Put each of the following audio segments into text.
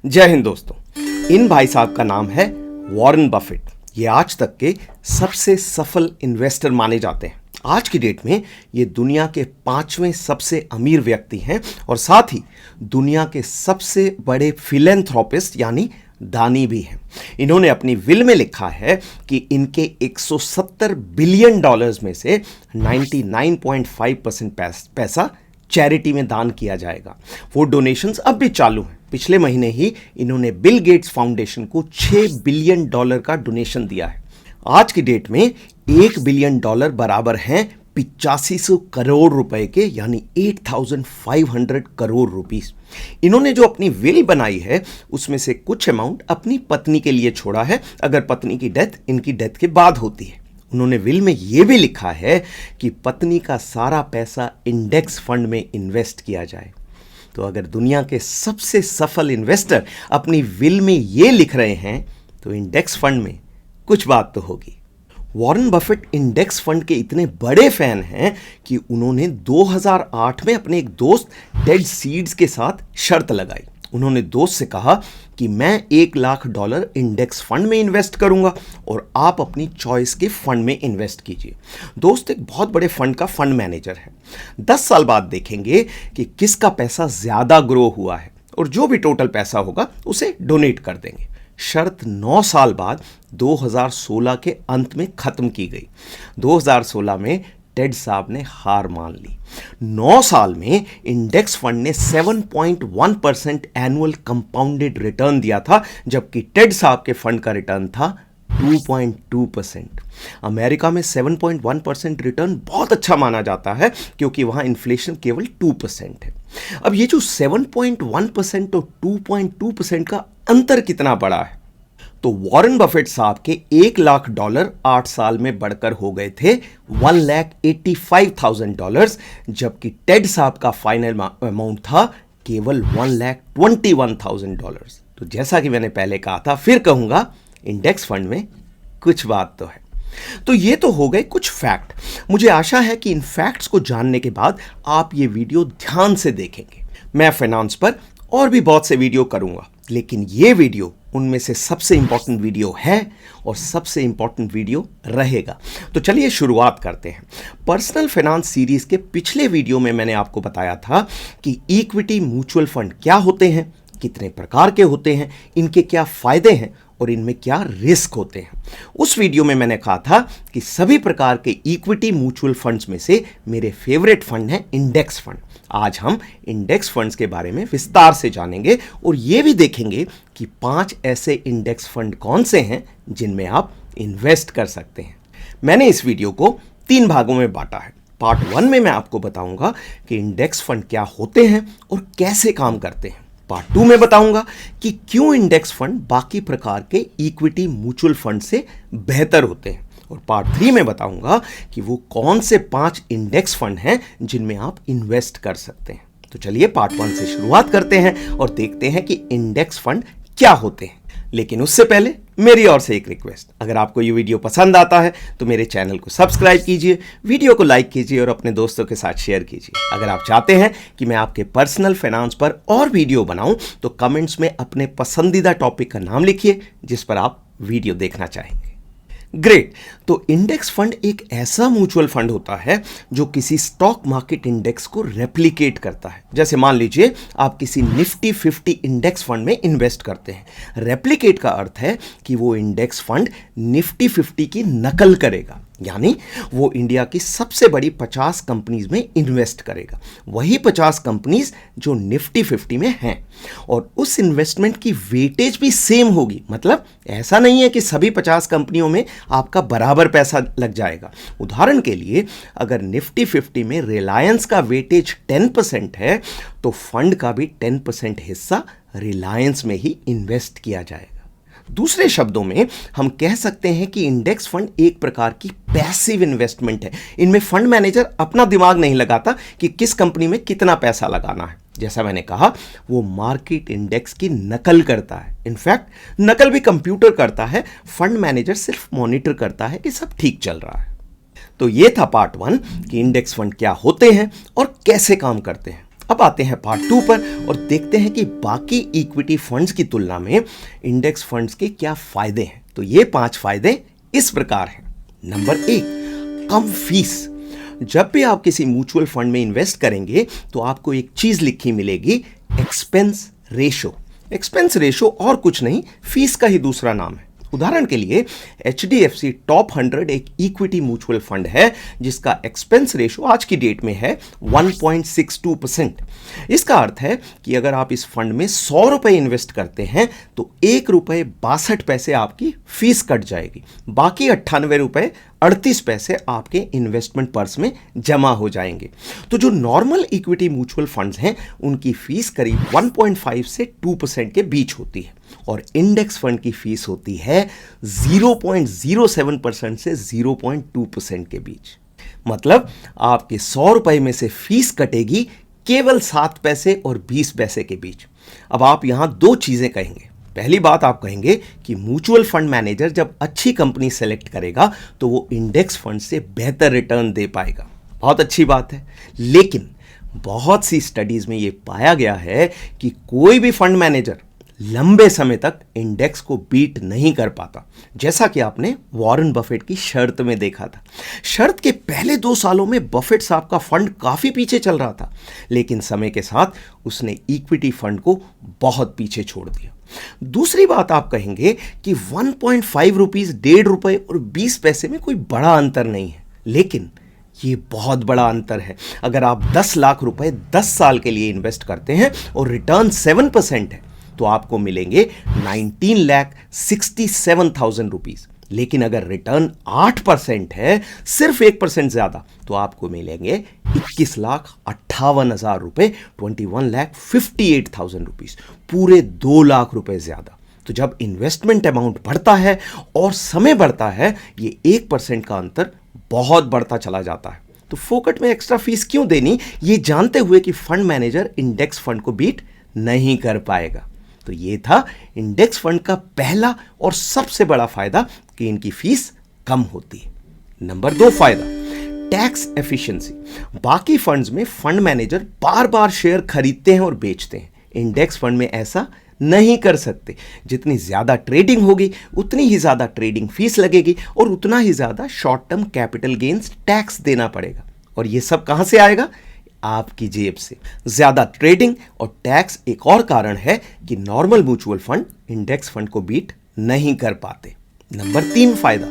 जय हिंद दोस्तों। इन भाई साहब का नाम है वॉरेन बफेट। ये आज तक के सबसे सफल इन्वेस्टर माने जाते हैं। आज की डेट में ये दुनिया के 5वें सबसे अमीर व्यक्ति हैं और साथ ही दुनिया के सबसे बड़े फिलेंथ्रोपिस्ट यानी दानी भी हैं। इन्होंने अपनी विल में लिखा है कि इनके 170 बिलियन डॉलर्स में से 99.5% पैसा चैरिटी में दान किया जाएगा। वो डोनेशंस अब भी चालू हैं। पिछले महीने ही इन्होंने बिल गेट्स फाउंडेशन को 6 बिलियन डॉलर का डोनेशन दिया है। आज की डेट में 1 बिलियन डॉलर बराबर हैं 8500 करोड़ रुपए के, यानी 8500 करोड़ रुपीस। इन्होंने जो अपनी विल बनाई है उसमें से कुछ अमाउंट अपनी पत्नी के लिए छोड़ा है, अगर पत्नी की डेथ इनकी डेथ के बाद होती है। उन्होंने विल में यह भी लिखा है कि पत्नी का सारा पैसा इंडेक्स फंड में इन्वेस्ट किया जाए। तो अगर दुनिया के सबसे सफल इन्वेस्टर अपनी विल में यह लिख रहे हैं तो इंडेक्स फंड में कुछ बात तो होगी। वॉरेन बफेट इंडेक्स फंड के इतने बड़े फैन हैं कि उन्होंने 2008 में अपने एक दोस्त टेड सीड्स के साथ शर्त लगाई। उन्होंने दोस्त से कहा कि मैं $1 लाख इंडेक्स फंड में इन्वेस्ट करूंगा और आप अपनी चॉइस के फंड में इन्वेस्ट कीजिए। दोस्त एक बहुत बड़े फंड का फंड मैनेजर है। 10 साल बाद देखेंगे कि किसका पैसा ज्यादा ग्रो हुआ है और जो भी टोटल पैसा होगा उसे डोनेट कर देंगे। शर्त 9 साल बाद 2016 के अंत में खत्म की गई। 2016 में टेड साहब ने हार मान ली। 9 साल में इंडेक्स फंड ने 7.1% एनुअल कंपाउंडेड रिटर्न दिया था, जबकि टेड साहब के फंड का रिटर्न था 2.2%। अमेरिका में 7.1% रिटर्न बहुत अच्छा माना जाता है क्योंकि वहां इन्फ्लेशन केवल 2% है। अब ये जो 7.1% और 2.2% का अंतर कितना बड़ा है, तो वॉरेन बफेट साहब के $1 लाख 8 साल में बढ़कर हो गए थे $1,85,000, जबकि टेड साहब का फाइनल अमाउंट था केवल $1,21,000। तो जैसा कि मैंने पहले कहा था, फिर कहूंगा, इंडेक्स फंड में कुछ बात तो है। तो ये तो हो गए कुछ फैक्ट। मुझे आशा है कि इन फैक्ट्स को जानने के बाद आप ये वीडियो ध्यान से देखेंगे। मैं फाइनेंस पर और भी बहुत से वीडियो करूंगा, लेकिन ये वीडियो उनमें से सबसे इंपॉर्टेंट वीडियो है और सबसे इंपॉर्टेंट वीडियो रहेगा। तो चलिए शुरुआत करते हैं। पर्सनल फाइनेंस सीरीज के पिछले वीडियो में मैंने आपको बताया था कि इक्विटी म्यूचुअल फंड क्या होते हैं, कितने प्रकार के होते हैं, इनके क्या फायदे हैं और इनमें क्या रिस्क होते हैं। उस वीडियो में मैंने कहा था कि सभी प्रकार के इक्विटी म्यूचुअल फंड्स में से मेरे फेवरेट फंड है इंडेक्स फंड। आज हम इंडेक्स फंड्स के बारे में विस्तार से जानेंगे और यह भी देखेंगे कि 5 ऐसे इंडेक्स फंड कौन से हैं जिनमें आप इन्वेस्ट कर सकते हैं। मैंने इस वीडियो को 3 भागों में बांटा है। पार्ट 1 में मैं आपको बताऊंगा कि इंडेक्स फंड क्या होते हैं और कैसे काम करते हैं। पार्ट 2 में बताऊंगा कि क्यों इंडेक्स फंड बाकी प्रकार के इक्विटी म्यूचुअल फंड से बेहतर होते हैं। और पार्ट 3 में बताऊंगा कि वो कौन से 5 इंडेक्स फंड हैं जिनमें आप इन्वेस्ट कर सकते हैं। तो चलिए पार्ट 1 से शुरुआत करते हैं और देखते हैं कि इंडेक्स फंड क्या होते हैं। लेकिन उससे पहले मेरी ओर से एक रिक्वेस्ट, अगर आपको ये वीडियो पसंद आता है तो मेरे चैनल को सब्सक्राइब कीजिए, वीडियो को लाइक कीजिए और अपने दोस्तों के साथ शेयर कीजिए। अगर आप चाहते हैं कि मैं आपके पर्सनल फाइनेंस पर और वीडियो बनाऊं तो कमेंट्स में अपने पसंदीदा टॉपिक का नाम लिखिए जिस पर आप वीडियो देखना चाहेंगे। ग्रेट। तो इंडेक्स फंड एक ऐसा म्यूचुअल फंड होता है जो किसी स्टॉक मार्केट इंडेक्स को रेप्लिकेट करता है। जैसे मान लीजिए आप किसी निफ्टी 50 इंडेक्स फंड में इन्वेस्ट करते हैं। रेप्लिकेट का अर्थ है कि वो इंडेक्स फंड निफ्टी 50 की नकल करेगा, यानी वो इंडिया की सबसे बड़ी 50 कंपनीज में इन्वेस्ट करेगा, वही 50 कंपनीज जो निफ्टी 50 में हैं, और उस इन्वेस्टमेंट की वेटेज भी सेम होगी। मतलब ऐसा नहीं है कि सभी 50 कंपनियों में आपका बराबर पैसा लग जाएगा। उदाहरण के लिए अगर निफ्टी 50 में रिलायंस का वेटेज 10% है तो फंड का भी 10% हिस्सा रिलायंस में ही इन्वेस्ट किया जाएगा। दूसरे शब्दों में हम कह सकते हैं कि इंडेक्स फंड एक प्रकार की पैसिव इन्वेस्टमेंट है। इनमें फंड मैनेजर अपना दिमाग नहीं लगाता कि किस कंपनी में कितना पैसा लगाना है। जैसा मैंने कहा, वो मार्केट इंडेक्स की नकल करता है। इनफैक्ट नकल भी कंप्यूटर करता है, फंड मैनेजर सिर्फ मॉनिटर करता है कि सब ठीक चल रहा है। तो ये था पार्ट 1 कि इंडेक्स फंड क्या होते हैं और कैसे काम करते हैं। अब आते हैं पार्ट 2 पर और देखते हैं कि बाकी इक्विटी फंड्स की तुलना में इंडेक्स फंड्स के क्या फायदे हैं। तो ये 5 फायदे इस प्रकार हैं। नंबर 1, कम फीस। जब भी आप किसी म्यूचुअल फंड में इन्वेस्ट करेंगे तो आपको एक चीज लिखी मिलेगी, एक्सपेंस रेशो। एक्सपेंस रेशो और कुछ नहीं, फीस का ही दूसरा नाम है। उदाहरण के लिए HDFC टॉप 100 एक इक्विटी म्यूचुअल फंड है जिसका एक्सपेंस रेशो आज की डेट में है 1.62%। इसका अर्थ है कि अगर आप इस फंड में 100 रुपए इन्वेस्ट करते हैं तो 1 रुपए 62 पैसे आपकी फीस कट जाएगी, बाकी 98 रुपए 38 पैसे आपके इन्वेस्टमेंट पर्स में जमा हो जाएंगे। तो जो नॉर्मल इक्विटी म्यूचुअल फंड्स हैं उनकी फीस करीब 1.5 से 2% के बीच होती है और इंडेक्स फंड की फीस होती है 0.07% से 0.2% के बीच। मतलब आपके 100 रुपए में से फीस कटेगी केवल 7 पैसे और 20 पैसे के बीच। अब आप यहां 2 चीजें कहेंगे। पहली बात आप कहेंगे कि म्यूचुअल फंड मैनेजर जब अच्छी कंपनी सेलेक्ट करेगा तो वो इंडेक्स फंड से बेहतर रिटर्न दे पाएगा। बहुत अच्छी बात है, लेकिन बहुत सी स्टडीज में ये पाया गया है कि कोई भी फंड मैनेजर लंबे समय तक इंडेक्स को बीट नहीं कर पाता, जैसा कि आपने वॉरेन बफेट की शर्त में देखा था। शर्त के पहले 2 सालों में बफेट साहब का फंड काफी पीछे चल रहा था, लेकिन समय के साथ उसने इक्विटी फंड को बहुत पीछे छोड़ दिया। दूसरी बात आप कहेंगे कि 1.5 रुपीज, 1.5 रुपए और 20 पैसे में कोई बड़ा अंतर नहीं है, लेकिन ये बहुत बड़ा अंतर है। अगर आप 10 लाख रुपए 10 साल के लिए इन्वेस्ट करते हैं और रिटर्न 7% है तो आपको मिलेंगे 19,67,000 रुपीज। लेकिन अगर रिटर्न 8% है, सिर्फ 1% ज्यादा, तो आपको मिलेंगे 21,58,000 रुपए, 21,58,000 रुपीज, पूरे 2 लाख रुपए ज्यादा। तो जब इन्वेस्टमेंट अमाउंट बढ़ता है और समय बढ़ता है, ये 1% का अंतर बहुत बढ़ता चला जाता है। तो फोकट में एक्स्ट्रा फीस क्यों देनी, ये जानते हुए कि फंड मैनेजर इंडेक्स फंड को बीट नहीं कर पाएगा। तो ये था इंडेक्स फंड का पहला और सबसे बड़ा फायदा कि इनकी फीस कम होती है। नंबर 2 फायदा, टैक्स एफिशिएंसी। बाकी फंड्स में फंड मैनेजर बार बार शेयर खरीदते हैं और बेचते हैं, इंडेक्स फंड में ऐसा नहीं कर सकते। जितनी ज्यादा ट्रेडिंग होगी उतनी ही ज्यादा ट्रेडिंग फीस लगेगी और उतना ही ज्यादा short term capital gains tax देना पड़ेगा। और ये सब कहां से आएगा? आपकी जेब से। ज्यादा ट्रेडिंग और टैक्स एक और कारण है कि normal mutual fund index fund को बीट नहीं कर पाते। नंबर 3 फायदा,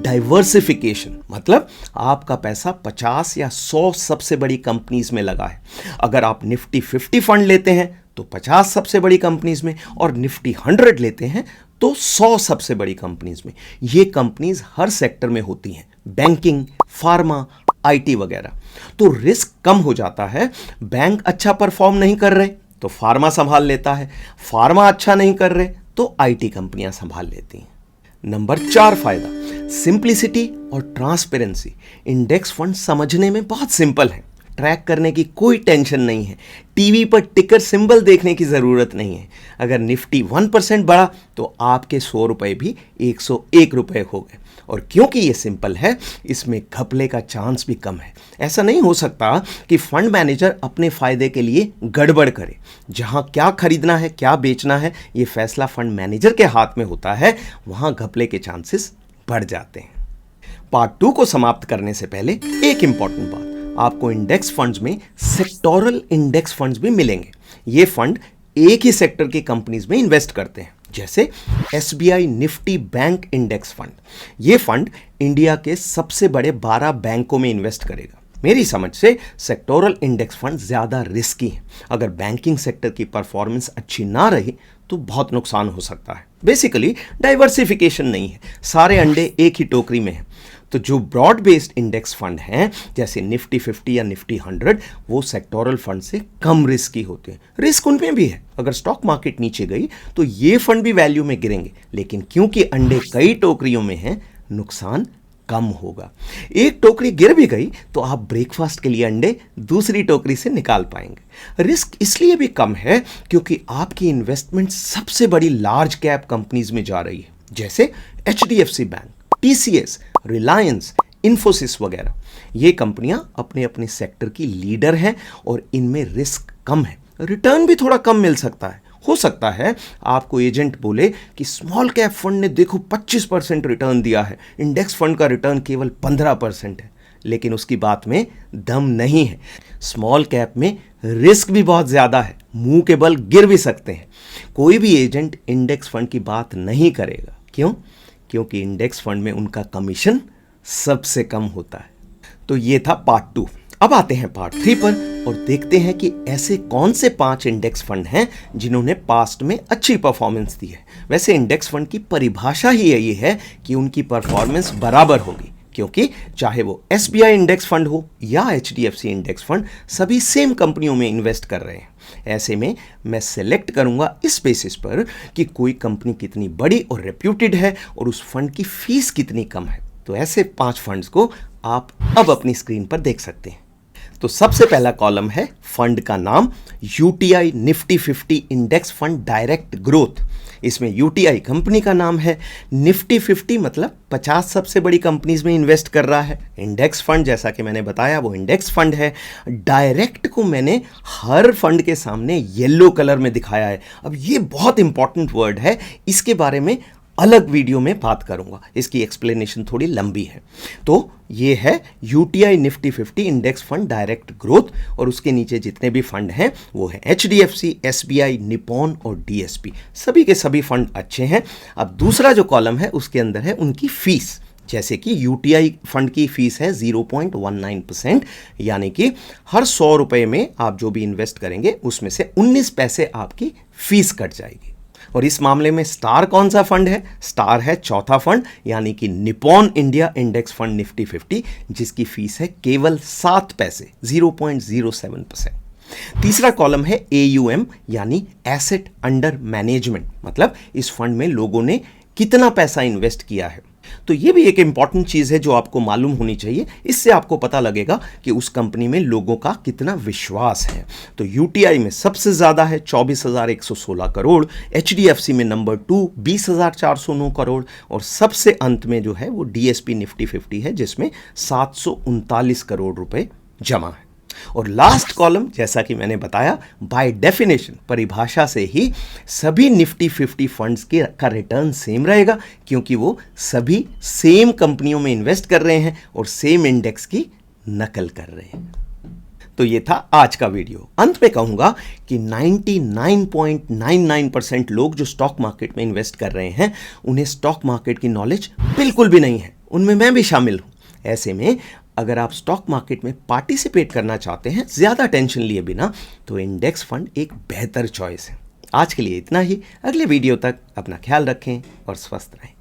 डाइवर्सिफिकेशन। मतलब आपका पैसा 50 या 100 सबसे बड़ी कंपनीज में लगा है। अगर आप निफ्टी 50 फंड लेते हैं तो 50 सबसे बड़ी कंपनीज में, और निफ्टी 100 लेते हैं तो 100 सबसे बड़ी कंपनीज में। ये कंपनीज हर सेक्टर में होती हैं, बैंकिंग, फार्मा, IT वगैरह। तो रिस्क कम हो जाता है। बैंक अच्छा परफॉर्म नहीं कर रहे तो फार्मा संभाल लेता है, फार्मा अच्छा नहीं कर रहे तो IT कंपनियां संभाल लेती हैं। नंबर 4 फायदा, सिंप्लिसिटी और ट्रांसपेरेंसी। इंडेक्स फंड समझने में बहुत सिंपल है, ट्रैक करने की कोई टेंशन नहीं है, टीवी पर टिकर सिंबल देखने की जरूरत नहीं है। अगर निफ्टी 1% बढ़ा तो आपके 100 रुपए भी 101 रुपए हो गए। और क्योंकि ये सिंपल है, इसमें घपले का चांस भी कम है। ऐसा नहीं हो सकता कि फंड मैनेजर अपने फायदे के लिए गड़बड़ करे। जहां क्या खरीदना है, क्या बेचना है, ये फैसला फंड मैनेजर के हाथ में होता है, वहां घपले के चांसेस बढ़ जाते हैं। पार्ट 2 को समाप्त करने से पहले एक इंपॉर्टेंट बात, आपको इंडेक्स फंड्स में सेक्टोरल इंडेक्स फंड्स भी मिलेंगे। ये फंड एक ही सेक्टर की कंपनीज में इन्वेस्ट करते हैं, जैसे SBI Nifty bank index fund. ये फंड इंडिया के सबसे बड़े 12 बैंकों में इन्वेस्ट करेगा। मेरी समझ से सेक्टोरल इंडेक्स फंड ज्यादा रिस्की है। अगर बैंकिंग सेक्टर की परफॉर्मेंस अच्छी ना रही तो बहुत नुकसान हो सकता है। बेसिकली डाइवर्सिफिकेशन नहीं है, सारे अंडे एक ही टोकरी में हैं। तो जो ब्रॉड बेस्ड इंडेक्स फंड हैं जैसे निफ्टी 50 या निफ्टी 100, वो सेक्टोरल फंड से कम रिस्की होते हैं। रिस्क उनमें भी है, अगर स्टॉक मार्केट नीचे गई तो ये फंड भी वैल्यू में गिरेंगे, लेकिन क्योंकि अंडे कई टोकरियों में हैं, नुकसान कम होगा। एक टोकरी गिर भी गई तो आप ब्रेकफास्ट के लिए अंडे दूसरी टोकरी से निकाल पाएंगे। रिस्क इसलिए भी कम है क्योंकि आपकी इन्वेस्टमेंट सबसे बड़ी लार्ज कैप कंपनीज में जा रही है, जैसे HDFC bank, TCS, Reliance, Infosys वगैरह, ये कंपनियां अपने अपने सेक्टर की लीडर हैं और इनमें रिस्क कम है, रिटर्न भी थोड़ा कम मिल सकता है। हो सकता है आपको एजेंट बोले कि स्मॉल कैप फंड ने देखो 25% रिटर्न दिया है, इंडेक्स फंड का रिटर्न केवल 15% है, लेकिन उसकी बात में दम नहीं है। स्मॉल कैप में रिस्क भी बहुत ज़्यादा है, मुंह के बल गिर भी सकते हैं। कोई भी एजेंट इंडेक्स फंड की बात नहीं करेगा। क्यों? क्योंकि इंडेक्स फंड में उनका कमीशन सबसे कम होता है। तो ये था पार्ट 2। अब आते हैं पार्ट 3 पर और देखते हैं कि ऐसे कौन से 5 इंडेक्स फंड हैं जिन्होंने पास्ट में अच्छी परफॉर्मेंस दी है। वैसे इंडेक्स फंड की परिभाषा ही यही है कि उनकी परफॉर्मेंस बराबर होगी, क्योंकि चाहे वो SBI इंडेक्स फंड हो या HDFC इंडेक्स फंड, सभी सेम कंपनियों में इन्वेस्ट कर रहे हैं। ऐसे में मैं सेलेक्ट करूंगा इस बेसिस पर कि कोई कंपनी कितनी बड़ी और रेप्यूटेड है और उस फंड की फीस कितनी कम है। तो ऐसे 5 फंड्स को आप अब अपनी स्क्रीन पर देख सकते हैं। तो सबसे पहला कॉलम है फंड का नाम UTI Nifty 50 index fund direct growth. इसमें UTI कंपनी का नाम है, निफ्टी 50 मतलब 50 सबसे बड़ी कंपनीज में इन्वेस्ट कर रहा है। इंडेक्स फंड जैसा कि मैंने बताया वो इंडेक्स फंड है। डायरेक्ट को मैंने हर फंड के सामने येलो कलर में दिखाया है। अब ये बहुत इंपॉर्टेंट वर्ड है, इसके बारे में अलग वीडियो में बात करूंगा, इसकी एक्सप्लेनेशन थोड़ी लंबी है। तो ये है UTI Nifty 50 index fund direct growth और उसके नीचे जितने भी फंड हैं वो है HDFC, SBI, निपॉन और DSP। सभी के सभी फंड अच्छे हैं। अब दूसरा जो कॉलम है उसके अंदर है उनकी फीस। जैसे कि UTI फंड की फीस है 0.19%, यानी कि हर 100 रुपये में आप जो भी इन्वेस्ट करेंगे उसमें से 19 पैसे आपकी फीस कट जाएगी। और इस मामले में स्टार कौन सा फंड है? स्टार है चौथा फंड, यानी कि Nippon India index fund Nifty 50, जिसकी फीस है केवल 7 पैसे 0.07%। तीसरा कॉलम है AUM यानी एसेट अंडर मैनेजमेंट, मतलब इस फंड में लोगों ने कितना पैसा इन्वेस्ट किया है। तो ये भी एक इंपॉर्टेंट चीज़ है जो आपको मालूम होनी चाहिए। इससे आपको पता लगेगा कि उस कंपनी में लोगों का कितना विश्वास है। तो UTI में सबसे ज़्यादा है 24,116 करोड़, HDFC में नंबर 2 20,409 करोड़ और सबसे अंत में जो है वो DSP निफ्टी 50 है जिसमें 739 करोड़ रुपए जमा है। और लास्ट कॉलम, जैसा कि मैंने बताया, बाय डेफिनेशन परिभाषा से ही सभी निफ्टी 50 फंड्स का रिटर्न सेम रहेगा, क्योंकि वो सभी सेम कंपनियों में इन्वेस्ट कर रहे हैं और सेम इंडेक्स की नकल कर रहे हैं। तो ये था आज का वीडियो। अंत में कहूंगा कि 99.99% लोग जो स्टॉक मार्केट में इन्वेस्ट कर रहे हैं उन्हें स्टॉक मार्केट की नॉलेज बिल्कुल भी नहीं है। उनमें मैं भी शामिल हूं। ऐसे में अगर आप स्टॉक मार्केट में पार्टिसिपेट करना चाहते हैं ज़्यादा टेंशन लिए बिना, तो इंडेक्स फंड एक बेहतर चॉइस है। आज के लिए इतना ही। अगले वीडियो तक अपना ख्याल रखें और स्वस्थ रहें।